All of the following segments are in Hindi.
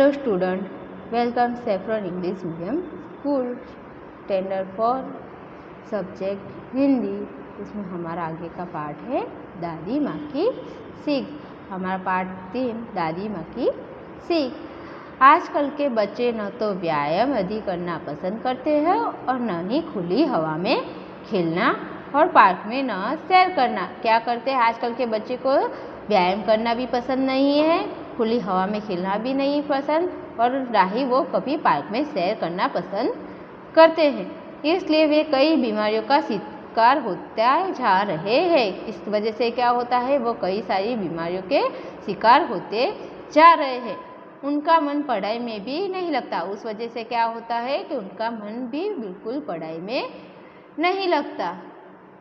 Hello student, welcome Saffron English Medium School Standard 4 subject Hindi. इसमें हमारा आगे का पाठ है दादी माँ की सीख। हमारा पाठ 3 दादी माँ की सीख। आजकल के बच्चे न तो व्यायाम अधिक करना पसंद करते हैं और न ही खुली हवा में खेलना और पार्क में न सैर करना। क्या करते हैं आजकल के बच्चे को व्यायाम करना भी पसंद नहीं है, खुली हवा में खेलना भी नहीं पसंद और ना ही वो कभी पार्क में सैर करना पसंद करते हैं। इसलिए वे कई बीमारियों का शिकार होता जा रहे हैं। इस वजह से क्या होता है, वो कई सारी बीमारियों के शिकार होते जा रहे हैं। उनका मन पढ़ाई में भी नहीं लगता। उस वजह से क्या होता है कि उनका मन भी बिल्कुल पढ़ाई में नहीं लगता।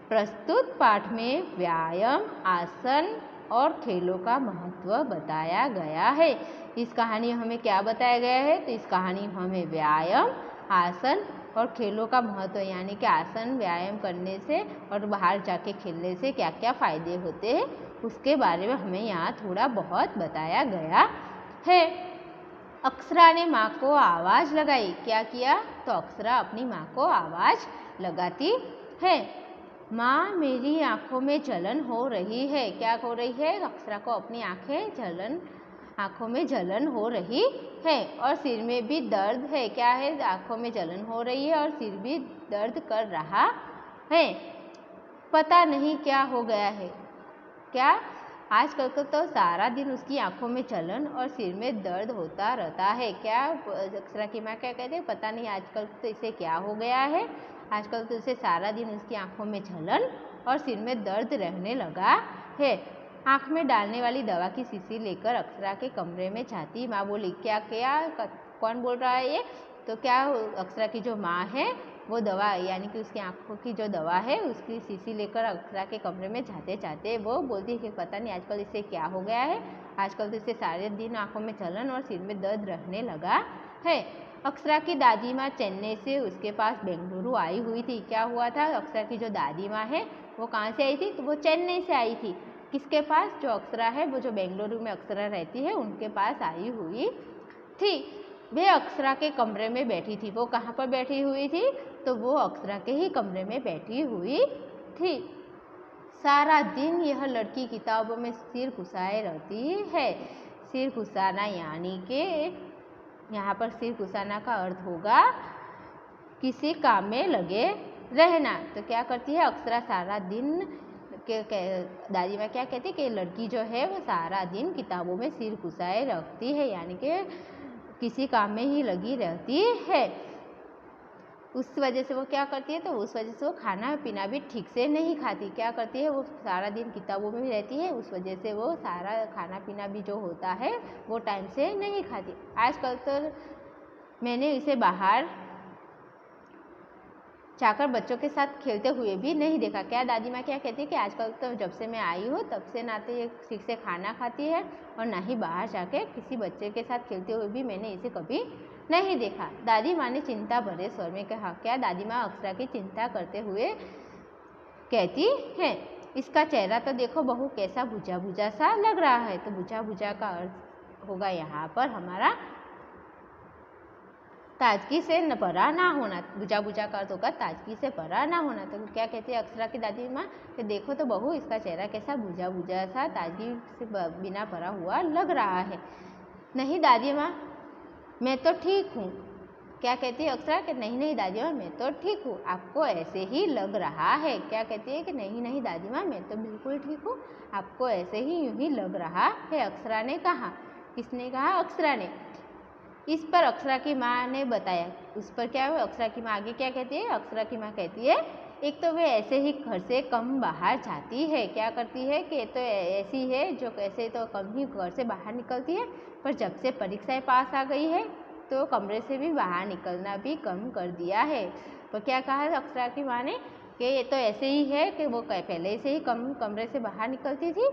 प्रस्तुत पाठ में व्यायाम, आसन और खेलों का महत्व बताया गया है। इस कहानी में हमें क्या बताया गया है, तो इस कहानी में हमें व्यायाम, आसन और खेलों का महत्व यानी कि आसन व्यायाम करने से और बाहर जाके खेलने से क्या क्या फ़ायदे होते हैं उसके बारे में हमें यहाँ थोड़ा बहुत बताया गया है। अक्षरा ने माँ को आवाज़ लगाई। क्या किया, तो अक्षरा अपनी माँ को आवाज़ लगाती है। माँ मेरी आँखों में जलन हो रही है। क्या हो रही है, अक्षरा को अपनी आँखों में जलन हो रही है और सिर में भी दर्द है। क्या है, आँखों में जलन हो रही है और सिर भी दर्द कर रहा है। पता नहीं क्या हो गया है। क्या, आजकल तो सारा दिन उसकी आँखों में जलन और सिर में दर्द होता रहता है। क्या, अक्षरा की माँ क्या कहते हैं, पता नहीं आजकल तो इसे क्या हो गया है। आजकल तो इसे सारा दिन उसकी आँखों में जलन और सिर में दर्द रहने लगा है। आँख में डालने वाली दवा की शीशी लेकर अक्षरा के कमरे में जाती माँ बोली। क्या क्या, कौन बोल रहा है ये, तो क्या अक्षरा की जो माँ है वो दवा यानी कि उसकी आँखों की जो दवा है उसकी शीशी लेकर अक्षरा के कमरे में जाते जाते वो बोलती है कि पता नहीं आजकल इसे क्या हो गया है। आजकल तो इसे सारे दिन आँखों में जलन और सिर में दर्द रहने लगा है। अक्षरा की दादी माँ चेन्नई से उसके पास बेंगलुरु आई हुई थी। क्या हुआ था, अक्षरा की जो दादी माँ है वो कहाँ से आई थी, तो वो चेन्नई से आई थी। किसके पास, जो अक्षरा है वो जो बेंगलुरु में अक्षरा रहती है उनके पास आई हुई थी। वे अक्षरा के कमरे में बैठी थी। वो कहाँ पर बैठी हुई थी, तो वो अक्षरा के ही कमरे में बैठी हुई थी। सारा दिन यह लड़की किताबों में सिर घुसाए रहती है। सिर घुसाना यानी कि यहाँ पर सिर घुसाना का अर्थ होगा किसी काम में लगे रहना। तो क्या करती है अक्षरा सारा दिन दादी माँ क्या कहती है कि लड़की जो है वो सारा दिन किताबों में सिर घुसाए रखती है यानी कि किसी काम में ही लगी रहती है। उस वजह से वो क्या करती है, तो उस वजह से वो खाना पीना भी ठीक से नहीं खाती। क्या करती है, वो सारा दिन किताबों में रहती है, उस वजह से वो सारा खाना पीना भी जो होता है वो टाइम से नहीं खाती। आजकल तो मैंने इसे बाहर जाकर बच्चों के साथ खेलते हुए भी नहीं देखा। क्या, दादी माँ क्या कहती है कि आजकल तो जब से मैं आई हूँ तब से ना तो ये ठीक से खाना खाती है और ना ही बाहर जाके किसी बच्चे के साथ खेलते हुए भी मैंने इसे कभी नहीं देखा। दादी माँ ने चिंता भरे स्वर में कहा। क्या, दादी माँ अक्षरा की चिंता करते हुए कहती है, इसका चेहरा तो देखो बहू कैसा बुझा बुझा सा लग रहा है। तो बुझा बुझा का अर्थ होगा यहाँ पर हमारा ताजगी से भरा ना होना। बुझा बुझा का अर्थ होगा ताजगी से भरा ना होना। तो क्या कहती है अक्षरा की दादी माँ कि देखो तो बहू इसका चेहरा कैसा बुझा बुझा सा ताजगी से बिना भरा हुआ लग रहा है। नहीं दादी माँ, मैं तो ठीक हूँ। क्या कहती है अक्षरा कि नहीं नहीं दादी माँ, मैं तो ठीक हूँ, आपको ऐसे ही लग रहा है। क्या कहती है कि नहीं नहीं दादी माँ, मैं तो बिल्कुल ठीक हूँ, आपको ऐसे ही यूँ ही लग रहा है। अक्षरा ने कहा। किसने कहा, अक्षरा ने। इस पर अक्षरा की माँ ने बताया। उस पर क्या है, अक्षरा की माँ आगे क्या कहती है, अक्षरा की माँ कहती है एक तो वे ऐसे ही घर से कम बाहर जाती है। क्या करती है कि तो ऐसी है जो कैसे तो कम ही घर से बाहर निकलती है, पर जब से परीक्षाएं पास आ गई है तो कमरे से भी बाहर निकलना भी कम कर दिया है। तो क्या कहा अक्षरा की माँ ने कि ये तो ऐसे ही है कि वो पहले से ही कम कमरे से बाहर निकलती थी,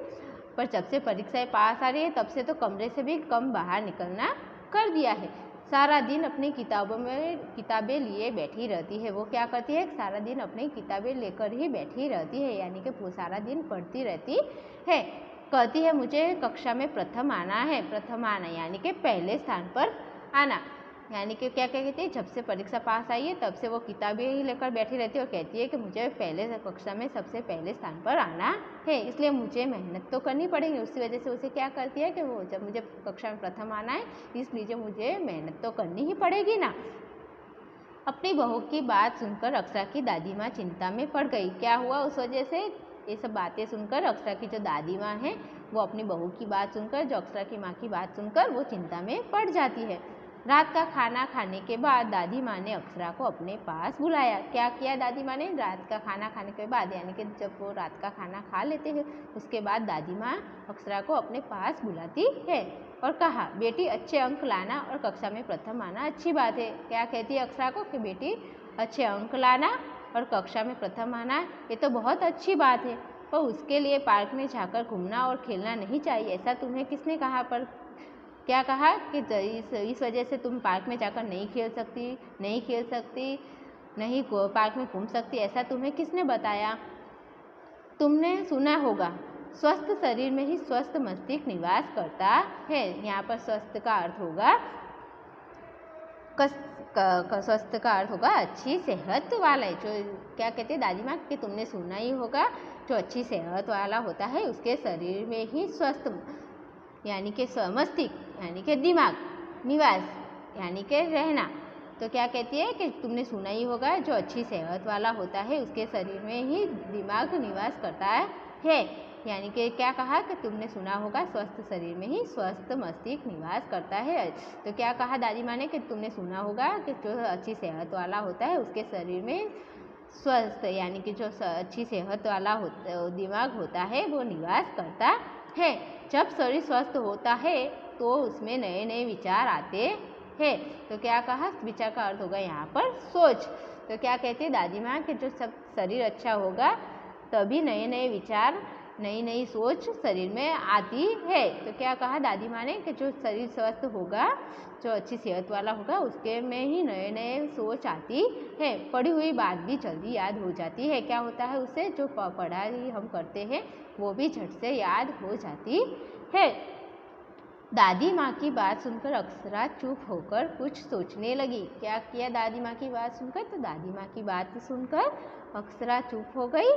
पर जब से परीक्षाएं पास आ रही है तब से तो कमरे से भी कम बाहर निकलना कर दिया है। सारा दिन अपनी किताबें लिए बैठी रहती है। वो क्या करती है, सारा दिन अपनी किताबें लेकर ही बैठी रहती है यानी कि वो सारा दिन पढ़ती रहती है। कहती है मुझे कक्षा में प्रथम आना है। प्रथम आना यानी कि पहले स्थान पर आना, यानी कि क्या क्या कहती है, जब से परीक्षा पास आई है तब से वो किताबें ही लेकर बैठी रहती है और कहती है कि मुझे पहले कक्षा में सबसे पहले स्थान पर आना है, इसलिए मुझे मेहनत तो करनी पड़ेगी। उसी वजह से उसे क्या करती है कि वो जब मुझे कक्षा में प्रथम आना है इसलिए मुझे मेहनत तो करनी ही पड़ेगी ना। अपनी बहू की बात सुनकर अक्षरा की दादी माँ चिंता में पड़ गई। क्या हुआ उस वजह से, ये सब बातें सुनकर अक्षरा की जो दादी माँ है वो अपनी बहू की बात सुनकर, जो अक्षरा की माँ की बात सुनकर वो चिंता में पड़ जाती है। रात का खाना खाने के बाद दादी माँ ने अक्षरा को अपने पास बुलाया। क्या किया दादी माँ ने, रात का खाना खाने के बाद यानी कि जब वो रात का खाना खा लेते हैं उसके बाद दादी माँ अक्षरा को अपने पास बुलाती है और कहा, बेटी अच्छे अंक लाना और कक्षा में प्रथम आना अच्छी बात है। क्या कहती है अक्षरा को कि बेटी अच्छे अंक लाना और कक्षा में प्रथम आना ये तो बहुत अच्छी बात है, पर उसके लिए पार्क में जाकर घूमना और खेलना नहीं चाहिए, ऐसा तुम्हें किसने कहा। पर क्या कहा कि इस वजह से तुम पार्क में जाकर नहीं खेल सकती, नहीं पार्क में घूम सकती, ऐसा तुम्हें किसने बताया। तुमने सुना होगा स्वस्थ शरीर में ही स्वस्थ मस्तिष्क निवास करता है। यहाँ पर स्वस्थ का अर्थ होगा स्वस्थ का अर्थ होगा अच्छी सेहत वाला है। जो क्या कहते हैं दादी माँ कि तुमने सुना ही होगा जो अच्छी सेहत वाला होता है उसके शरीर में ही स्वस्थ यानी कि मस्तिष्क यानी कि दिमाग, निवास यानी कि रहना। तो क्या कहती है कि तुमने सुना ही होगा जो अच्छी सेहत वाला होता है उसके शरीर में ही दिमाग निवास करता है, यानी कि क्या कहा कि तुमने सुना होगा स्वस्थ शरीर में ही स्वस्थ मस्तिष्क निवास करता है। तो क्या कहा दादी माँ ने कि तुमने सुना होगा कि जो अच्छी सेहत वाला होता है उसके शरीर में स्वस्थ यानी कि जो अच्छी सेहत वाला दिमाग होता है वो निवास करता है। जब शरीर स्वस्थ होता है तो उसमें नए नए विचार आते हैं। तो क्या कहा, विचार का अर्थ होगा यहाँ पर सोच। तो क्या कहती है दादी माँ कि जो सब शरीर अच्छा होगा तभी नए नए विचार, नई नई सोच शरीर में आती है। तो क्या कहा दादी माँ ने कि जो शरीर स्वस्थ होगा, जो अच्छी सेहत वाला होगा उसके में ही नए नए सोच आती है। पढ़ी हुई बात भी जल्दी याद हो जाती है। क्या होता है उससे, जो पढ़ाई हम करते हैं वो भी झट से याद हो जाती है। दादी माँ की बात सुनकर अक्षरा चुप होकर कुछ सोचने लगी। क्या किया दादी माँ की बात सुनकर, तो दादी माँ की बात सुनकर अक्षरा चुप हो गई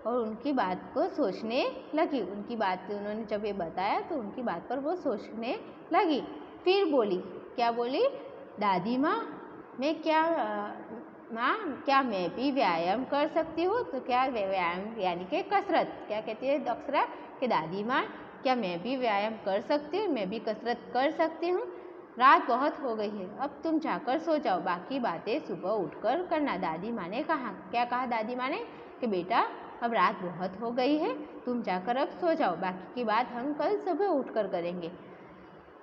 और उनकी बात को सोचने लगी। उनकी बात उन्होंने जब ये बताया तो उनकी बात पर वो सोचने लगी। फिर बोली, क्या बोली, दादी माँ क्या मैं भी व्यायाम कर सकती हूँ। तो क्या व्यायाम यानी कि कसरत। क्या कहती है अक्षरा कि दादी माँ क्या मैं भी व्यायाम कर सकती हूँ, मैं भी कसरत कर सकती हूँ। रात बहुत हो गई है, अब तुम जाकर सो जाओ, बाकी बातें सुबह उठकर करना, दादी माँ ने कहा। क्या कहा दादी माँ ने कि बेटा अब रात बहुत हो गई है, तुम जाकर अब सो जाओ, बाकी की बात हम कल सुबह उठकर करेंगे।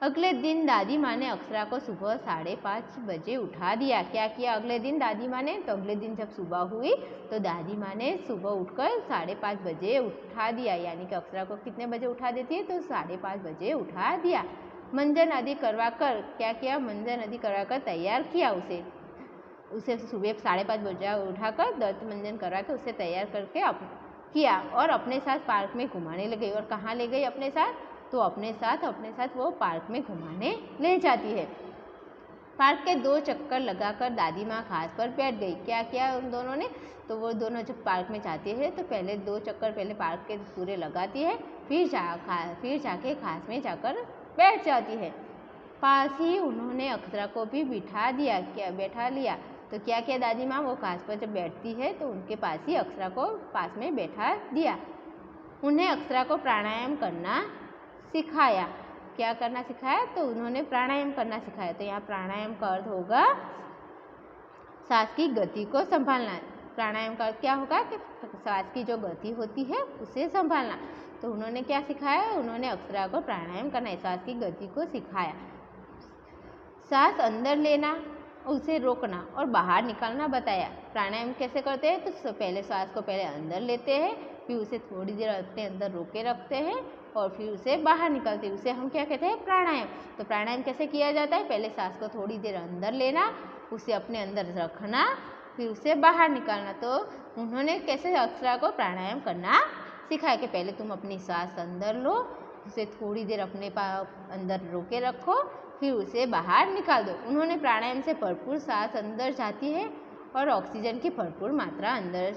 अगले दिन दादी माँ ने अक्षरा को सुबह 5:30 बजे उठा दिया। क्या किया अगले दिन दादी माँ ने, तो अगले दिन जब सुबह हुई तो दादी माँ ने सुबह उठकर 5:30 बजे उठा दिया, यानी कि अक्षरा को कितने बजे उठा देती है, तो 5:30 बजे उठा दिया। मंजन आदि करवाकर, क्या किया, मंजन आदि करवाकर तैयार किया उसे सुबह 5:30 बजे उठाकर दंत मंजन करवा के उसे तैयार करके किया और अपने साथ पार्क में घुमाने लग गई। और कहाँ ले गई अपने साथ, तो अपने साथ वो पार्क में घुमाने ले जाती है। पार्क के 2 चक्कर लगाकर दादी माँ घास पर बैठ गई। क्या किया उन दोनों ने, तो वो दोनों जब पार्क में जाती है तो पहले 2 चक्कर पहले पार्क के पूरे लगाती है, फिर जाके घास में जाकर बैठ जाती है। पास ही उन्होंने अक्षरा को भी बैठा लिया। तो क्या किया दादी माँ, वो घास पर जब बैठती है तो उनके पास ही अक्षरा को पास में बैठा दिया। उन्हें अक्षरा को प्राणायाम करना सिखाया। क्या करना सिखाया, तो उन्होंने प्राणायाम करना सिखाया। तो यहाँ प्राणायाम का अर्थ होगा सांस की गति को संभालना। प्राणायाम का अर्थ क्या होगा कि सांस की जो गति होती है उसे संभालना। तो उन्होंने क्या सिखाया, उन्होंने अक्षरा को प्राणायाम करना, सांस की गति को सिखाया। सांस अंदर लेना, उसे रोकना और बाहर निकालना बताया। प्राणायाम कैसे करते हैं, तो पहले सांस को पहले अंदर लेते हैं, फिर उसे थोड़ी देर अपने अंदर रोके रखते हैं और फिर उसे बाहर निकालते हैं, उसे हम क्या कहते हैं, प्राणायाम। तो प्राणायाम कैसे किया जाता है, पहले सांस को थोड़ी देर अंदर लेना, उसे अपने अंदर रखना, फिर उसे बाहर निकालना। तो उन्होंने कैसे अक्षरा को प्राणायाम करना सिखाया कि पहले तुम अपनी सांस अंदर लो, उसे थोड़ी देर अपने अंदर रोके रखो, फिर उसे बाहर निकाल दो। उन्होंने प्राणायाम से भरपूर सांस अंदर जाती है और ऑक्सीजन की भरपूर मात्रा अंदर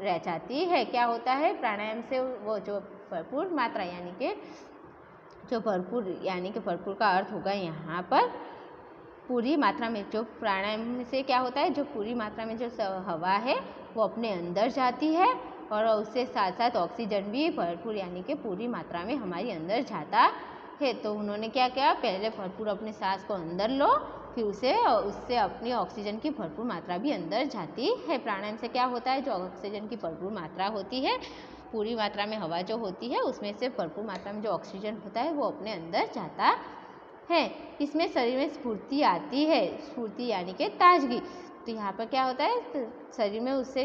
रह जाती है। क्या होता है प्राणायाम से, वो जो भरपूर मात्रा यानी कि भरपूर का अर्थ होगा यहाँ पर पूरी मात्रा में। जो प्राणायाम से क्या होता है, जो पूरी मात्रा में जो हवा है वो अपने अंदर जाती है और उससे साथ साथ ऑक्सीजन भी भरपूर यानी कि पूरी मात्रा में हमारी अंदर जाता है। तो उन्होंने क्या किया, पहले भरपूर अपने सांस को अंदर लो, फिर उससे अपनी ऑक्सीजन की भरपूर मात्रा भी अंदर जाती है। प्राणायाम से क्या होता है, जो ऑक्सीजन की भरपूर मात्रा होती है, पूरी मात्रा में हवा जो होती है उसमें से भरपूर मात्रा में जो ऑक्सीजन होता है वो अपने अंदर जाता है। इसमें शरीर में स्फूर्ति आती है, स्फूर्ति यानी कि ताजगी। तो यहाँ पर क्या होता है, तो शरीर में उससे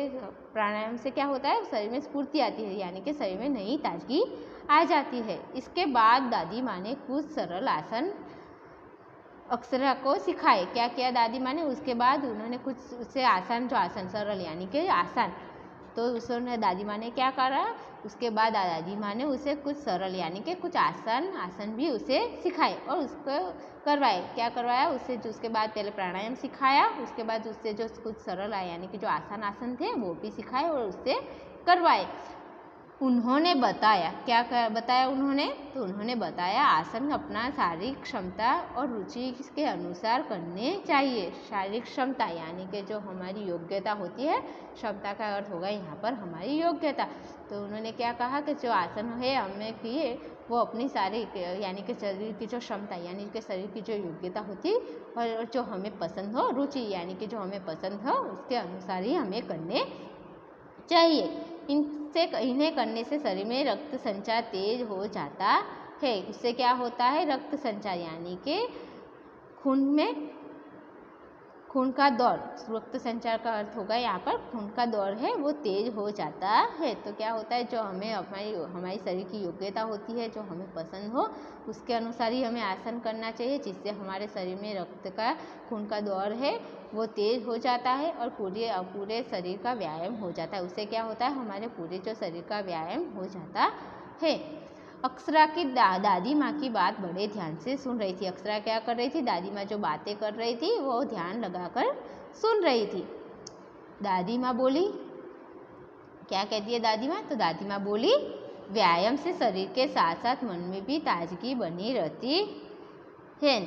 प्राणायाम से क्या होता है, शरीर में स्फूर्ति आती है यानी कि शरीर में नई ताजगी आ जाती है। इसके बाद दादी माँ ने कुछ सरल आसन अक्षरा को सिखाए। क्या किया दादी माँ ने, उसके बाद उन्होंने कुछ उससे आसान, जो आसन सरल यानी कि आसान, तो उसने दादी माँ ने क्या करा, उसके बाद दादी माँ ने उसे कुछ सरल यानी कि कुछ आसन भी उसे सिखाए और उसको करवाए। क्या करवाया उससे, जो उसके बाद पहले प्राणायाम सिखाया, उसके बाद उससे जो कुछ सरल आए यानी कि जो आसन थे वो भी सिखाए और उससे करवाए। उन्होंने बताया, क्या बताया उन्होंने, तो उन्होंने बताया आसन अपना शारीरिक क्षमता और रुचि के अनुसार करने चाहिए। शारीरिक क्षमता यानी कि जो हमारी योग्यता होती है, क्षमता का अर्थ होगा यहाँ पर हमारी योग्यता। तो उन्होंने क्या कहा कि जो आसन है हमें किए वो अपनी शारीरिक यानी कि शरीर की जो क्षमता यानी कि शरीर की जो योग्यता होती और जो हमें पसंद हो, रुचि यानी कि जो हमें पसंद हो उसके अनुसार ही हमें करने चाहिए। इन्हें करने से शरीर में रक्त संचार तेज हो जाता है। इससे क्या होता है, रक्त संचार यानी कि खून का दौड़, रक्त संचार का अर्थ होगा यहाँ पर खून का दौड़ है वो तेज हो जाता है। तो क्या होता है, जो हमें हमारी शरीर की योग्यता होती है, जो हमें पसंद हो उसके अनुसार ही हमें आसन करना चाहिए, जिससे हमारे शरीर में रक्त का खून का दौड़ है वो तेज हो जाता है और पूरे शरीर का व्यायाम हो जाता है। उससे क्या होता है, हमारे पूरे जो शरीर का व्यायाम हो जाता है। अक्षरा की दादी माँ की बात बड़े ध्यान से सुन रही थी। अक्षरा क्या कर रही थी, दादी माँ जो बातें कर रही थी वो ध्यान लगाकर सुन रही थी। दादी माँ बोली, क्या कहती है दादी माँ, तो दादी माँ बोली, व्यायाम से शरीर के साथ साथ मन में भी ताजगी बनी रहती है।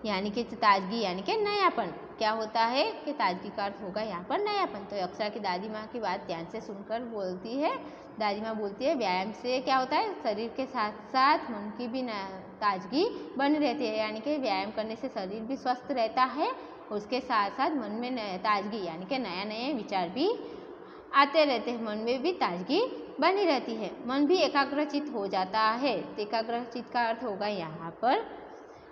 यानी कि ताजगी यानी कि नयापन। क्या होता है कि ताजगी का अर्थ होगा यहाँ पर नयापन। तो अक्षरा की दादी माँ की बात ध्यान से सुनकर बोलती है, दादी माँ बोलती है व्यायाम से क्या होता है, शरीर के साथ साथ मन की भी ताजगी बनी रहती है। यानी कि व्यायाम करने से शरीर भी स्वस्थ रहता है, उसके साथ साथ मन में ताजगी यानी कि नए विचार भी आते रहते हैं, मन में भी ताजगी बनी रहती है, मन भी एकाग्रचित हो जाता है। तो एकाग्रचित का अर्थ होगा यहाँ पर,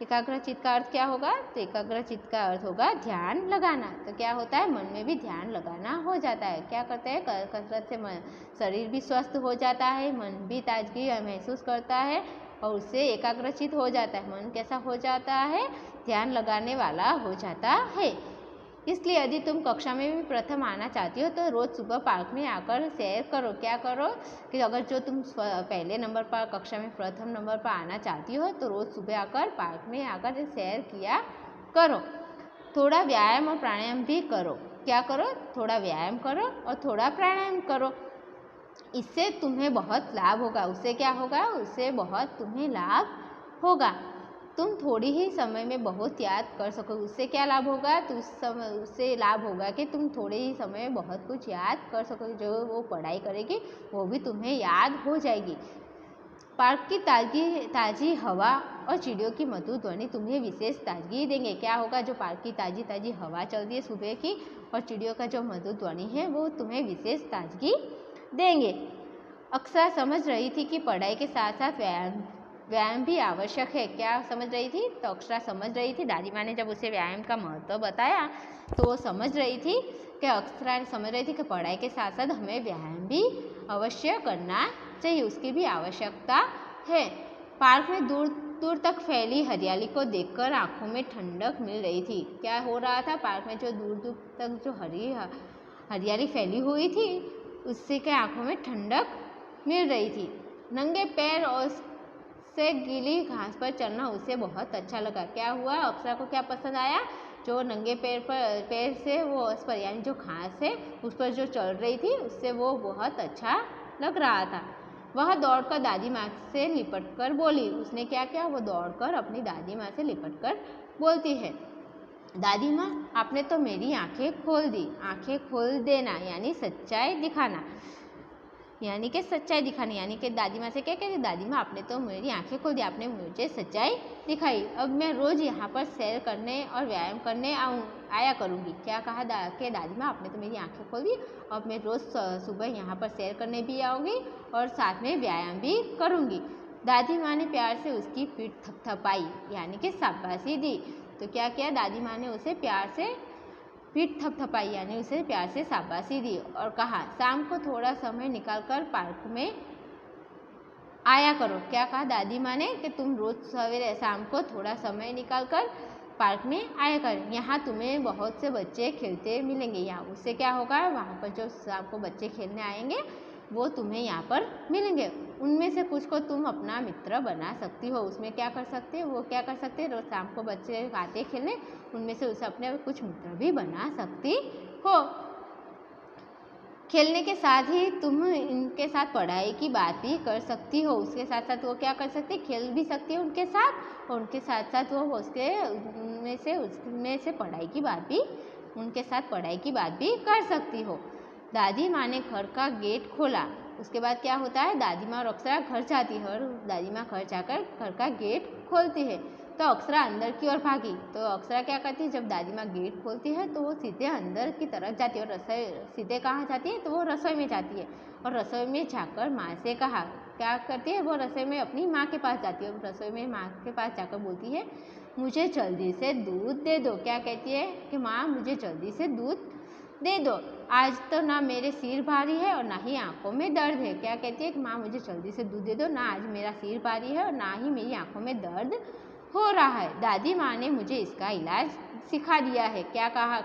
एकाग्रचित का अर्थ क्या होगा, तो एकाग्रचित का अर्थ होगा ध्यान लगाना। तो क्या होता है, मन में भी ध्यान लगाना हो जाता है। क्या करते हैं, कसरत से शरीर भी स्वस्थ हो जाता है, मन भी ताजगी महसूस करता है और उससे एकाग्रचित हो जाता है। मन कैसा हो जाता है, ध्यान लगाने वाला हो जाता है। इसलिए यदि तुम कक्षा में भी प्रथम आना चाहती हो तो रोज़ सुबह पार्क में आकर सैर करो। क्या करो कि अगर जो तुम पहले नंबर पर कक्षा में प्रथम नंबर पर आना चाहती हो तो रोज़ सुबह आकर पार्क में आकर सैर किया करो। थोड़ा व्यायाम और प्राणायाम भी करो। क्या करो, थोड़ा व्यायाम करो और थोड़ा प्राणायाम करो। इससे तुम्हें बहुत लाभ होगा। उससे क्या होगा, उससे बहुत तुम्हें लाभ होगा। तुम थोड़ी ही समय में बहुत याद कर सकोगे। उससे क्या लाभ होगा, तो उससे लाभ होगा कि तुम थोड़े ही समय में बहुत कुछ याद कर सकोगे। जो वो पढ़ाई करेगी वो भी तुम्हें याद हो जाएगी। पार्क की ताज़ी हवा और चिड़ियों की मधुर ध्वनि तुम्हें विशेष ताजगी देंगे। क्या होगा, जो पार्क की ताज़ी हवा चलती है सुबह की और चिड़ियों का जो मधुर ध्वनि है वो तुम्हें विशेष ताजगी देंगे। अक्षरा समझ रही थी कि पढ़ाई के साथ साथ व्यायाम भी आवश्यक है। क्या समझ रही थी, तो अक्षरा समझ रही थी, दादी माँ ने जब उसे व्यायाम का महत्व बताया तो वो समझ रही थी कि अक्षरा समझ रही थी कि पढ़ाई के साथ साथ हमें व्यायाम भी अवश्य करना चाहिए, उसकी भी आवश्यकता है। पार्क में दूर दूर तक फैली हरियाली को देखकर आंखों में ठंडक मिल रही थी। क्या हो रहा था, पार्क में जो दूर दूर तक जो हरियाली फैली हुई थी उससे क्या आंखों में ठंडक मिल रही थी। नंगे पैर और से गीली घास पर चलना उसे बहुत अच्छा लगा। क्या हुआ, अप्सरा को क्या पसंद आया, जो नंगे पैर से वो उस पर यानी जो घास है उस पर जो चल रही थी उससे वो बहुत अच्छा लग रहा था। वह दौड़कर दादी माँ से लिपट कर बोली। उसने क्या किया, वो दौड़कर अपनी दादी माँ से लिपट कर बोलती है, दादी माँ आपने तो मेरी आंखें खोल दी। आंखें खोल देना यानी सच्चाई दिखाना, यानी कि सच्चाई दिखानी, यानी कि दादी माँ से क्या कहती, दादी माँ आपने तो मेरी आंखें खोल दी, आपने मुझे सच्चाई दिखाई। अब मैं रोज़ यहाँ पर सैर करने और व्यायाम करने आया करूँगी। क्या कहा कि दादी माँ आपने तो मेरी आंखें खोल दी, अब मैं रोज़ सुबह यहाँ पर सैर करने भी आऊँगी और साथ में व्यायाम भी करूँगी। दादी माँ ने प्यार से उसकी पीठ थपथपाई यानी कि शाबाशी दी। तो क्या किया, दादी माँ ने उसे प्यार से पीठ थपथपाई यानी उसे प्यार से शाबाशी दी और कहा, शाम को थोड़ा समय निकालकर पार्क में आया करो। क्या कहा दादी माँ ने कि तुम रोज़ सवेरे शाम को थोड़ा समय निकालकर पार्क में आया कर, यहाँ तुम्हें बहुत से बच्चे खेलते मिलेंगे। यहाँ उससे क्या होगा, वहाँ पर जो शाम को बच्चे खेलने आएंगे वो तुम्हें यहाँ पर मिलेंगे। उनमें से कुछ को तुम अपना मित्र बना सकती हो। उसमें क्या कर सकते हो, वो क्या कर सकते हैं, रोज शाम को बच्चे आते खेलने, उनमें से उसे अपने कुछ मित्र भी बना सकती हो। खेलने के साथ ही तुम इनके साथ पढ़ाई की बात भी कर सकती हो। उसके साथ साथ वो क्या कर सकती, खेल भी सकती है उनके साथ, और उनके साथ साथ वो उसमें से पढ़ाई की बात भी, उनके साथ पढ़ाई की बात भी कर सकती हो। दादी माँ ने घर का गेट खोला। उसके बाद क्या होता है, दादी माँ और अक्षरा घर जाती है और दादी माँ घर जाकर घर का गेट खोलती है। तो अक्षरा अंदर की ओर भागी। तो अक्षरा क्या करती है, जब दादी माँ गेट खोलती है तो वो सीधे अंदर की तरफ जाती है और रसोई सीधे कहाँ जाती है, तो वो रसोई में जाती है और रसोई में जाकर माँ से कहा, क्या करती है, वो रसोई में अपनी माँ के पास जाती है और रसोई में माँ के पास जाकर बोलती है, मुझे जल्दी से दूध दे दो। क्या कहती है कि माँ मुझे जल्दी से दूध दे दो, आज तो ना मेरे सिर भारी है और ना ही आंखों में दर्द है। क्या कहती है कि माँ मुझे जल्दी से दूध दे दो, ना आज मेरा सिर भारी है और ना ही मेरी आंखों में दर्द हो रहा है। दादी माँ ने मुझे इसका इलाज सिखा दिया है। क्या कहा,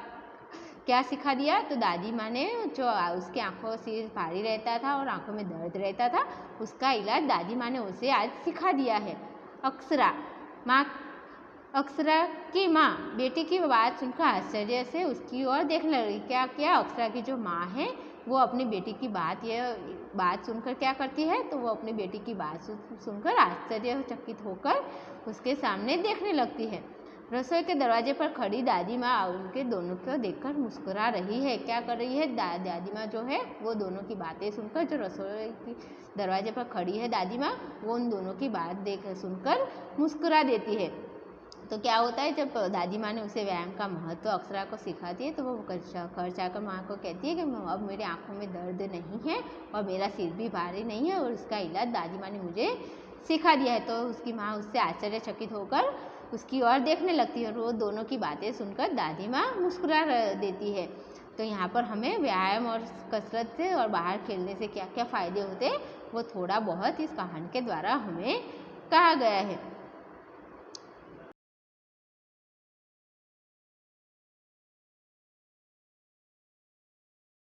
क्या सिखा दिया, तो दादी माँ ने जो उसकी आंखों सिर भारी रहता था और आंखों में दर्द रहता था, उसका इलाज दादी माँ ने उसे आज सिखा दिया है। अक्षरा की माँ बेटी की बात सुनकर आश्चर्य से उसकी ओर देखने लगी। क्या किया, अक्षरा की जो माँ है वो अपनी बेटी की बात सुनकर क्या करती है, तो वो अपनी बेटी की बात सुनकर आश्चर्यचकित होकर उसके सामने देखने लगती है। रसोई के दरवाजे पर खड़ी दादी माँ उनके दोनों को देखकर मुस्कुरा रही है। क्या कर रही है, दादी माँ जो है वो दोनों की बातें सुनकर, जो रसोई की दरवाजे पर खड़ी है दादी माँ, वो उन दोनों की बात सुनकर मुस्कुरा देती है। तो क्या होता है, जब दादी माँ ने उसे व्यायाम का महत्व अक्षरा को सिखाती है तो वो घर जाकर माँ को कहती है कि अब मेरी आंखों में दर्द नहीं है और मेरा सिर भी भारी नहीं है और उसका इलाज दादी माँ ने मुझे सिखा दिया है। तो उसकी माँ उससे आश्चर्यचकित होकर उसकी ओर देखने लगती है और वो दोनों की बातें सुनकर दादी माँ मुस्कुरा देती है। तो यहाँ पर हमें व्यायाम और कसरत से और बाहर खेलने से क्या क्या फ़ायदे होते हैं वो थोड़ा बहुत इस कहानी के द्वारा हमें कहा गया है।